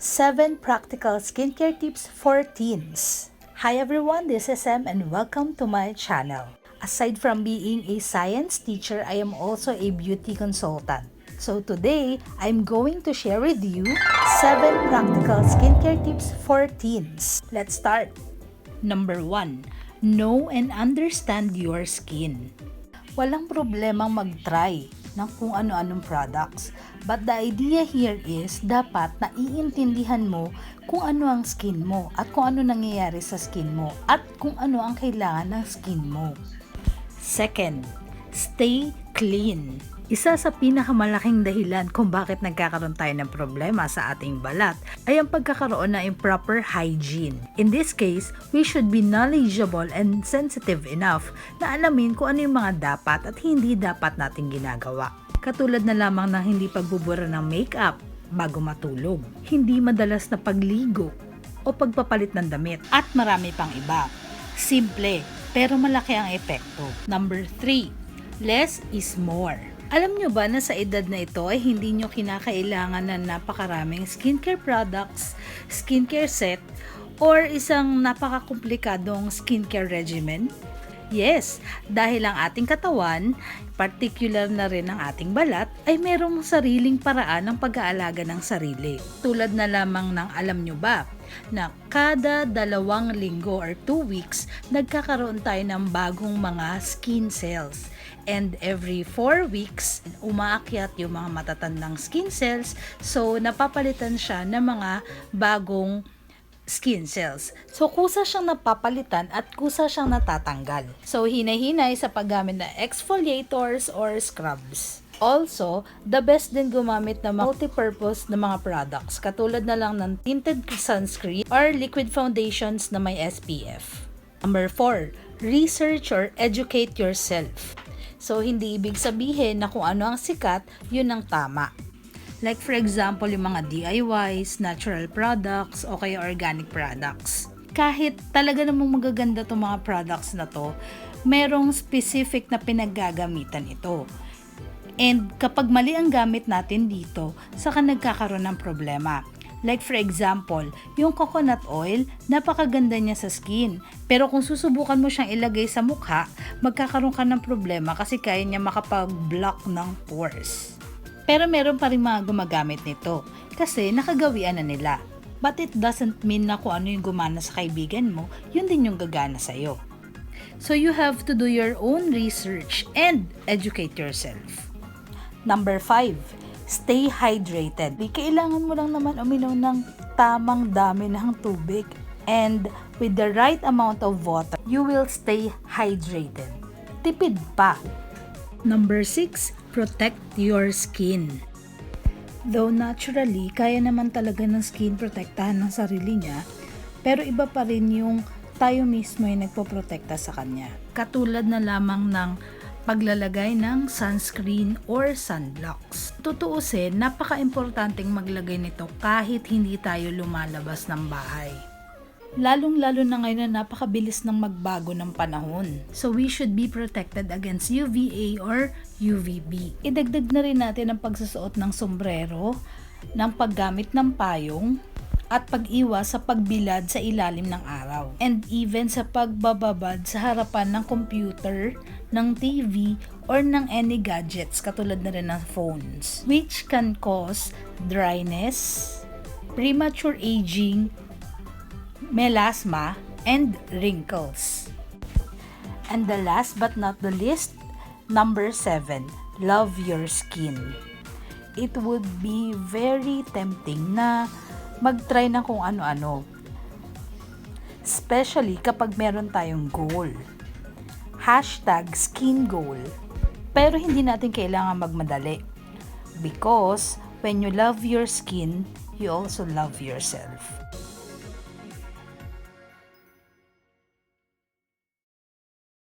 7 practical skincare tips for teens. Hi everyone, this is Em and welcome to my channel. Aside from being a science teacher, I am also a beauty consultant. So today, I'm going to share with you 7 practical skincare tips for teens. Let's start. Number 1. Know and understand your skin. Walang problemang mag-try ng kung ano-anong products. But the idea here is dapat naiintindihan mo kung ano ang skin mo at kung ano nangyayari sa skin mo at kung ano ang kailangan ng skin mo. Second, stay clean. Isa sa pinakamalaking dahilan kung bakit nagkakaroon tayo ng problema sa ating balat ay ang pagkakaroon ng improper hygiene. In this case, we should be knowledgeable and sensitive enough na alamin kung ano yung mga dapat at hindi dapat nating ginagawa. Katulad na lamang ng hindi pagbubura ng makeup bago matulog, hindi madalas na pagligo o pagpapalit ng damit at marami pang iba. Simple pero malaki ang epekto. Number 3, less is more. Alam nyo ba na sa edad na ito ay hindi nyo kinakailangan ng napakaraming skincare products, skincare set, or isang napakakomplikadong skincare regimen? Yes, dahil ang ating katawan, particular na rin ang ating balat, ay merong sariling paraan ng pag-aalaga ng sarili. Tulad na lamang ng alam nyo ba, na kada 2 linggo or 2 weeks, nagkakaroon tayo ng bagong mga skin cells. And every 4 weeks, umaakyat yung mga matatandang skin cells, so napapalitan siya ng mga bagong skin cells. So, kusa siyang napapalitan at kusa siyang natatanggal. So, hinay-hinay sa paggamit ng exfoliators or scrubs. Also, the best din gumamit ng multi-purpose na mga products, katulad na lang ng tinted sunscreen or liquid foundations na may SPF. Number 4, research or educate yourself. So, hindi ibig sabihin na kung ano ang sikat, yun ang tama. Like for example, yung mga DIYs, natural products, o kaya organic products. Kahit talaga namang magaganda itong mga products na to, merong specific na pinaggagamitan ito. And kapag mali ang gamit natin dito, saka nagkakaroon ng problema. Like for example, yung coconut oil, napakaganda niya sa skin. Pero kung susubukan mo siyang ilagay sa mukha, magkakaroon ka ng problema kasi kaya niya makapag-block ng pores. Pero meron pa rin mga gumagamit nito kasi nakagawian na nila. But it doesn't mean na kung ano yung gumana sa kaibigan mo, yun din yung gagana sa'yo. So you have to do your own research and educate yourself. Number 5, stay hydrated. Kailangan mo lang naman uminom ng tamang dami ng tubig. And with the right amount of water, you will stay hydrated. Tipid pa. Number 6, protect your skin. Though naturally, kaya naman talaga ng skin protektahan ng sarili niya, pero iba pa rin yung tayo mismo ay nagpoprotekta sa kanya. Katulad na lamang ng paglalagay ng sunscreen or sunblocks. Tutuusin, napaka-importanteng maglagay nito kahit hindi tayo lumalabas ng bahay. Lalong-lalo na ngayon na napakabilis ng magbago ng panahon. So we should be protected against UVA or UVB. Idagdag na rin natin ang pagsusuot ng sombrero, ng paggamit ng payong, at pag-iwas sa pagbilad sa ilalim ng araw. And even sa pagbababad sa harapan ng computer, ng TV, or ng any gadgets katulad na rin ng phones, which can cause dryness, premature aging, melasma, and wrinkles. And the last but not the least, number 7, love your skin. It would be very tempting na mag-try ng kung ano-ano. Especially kapag meron tayong goal. #SkinGoal. Pero hindi natin kailangan magmadali. Because when you love your skin, you also love yourself.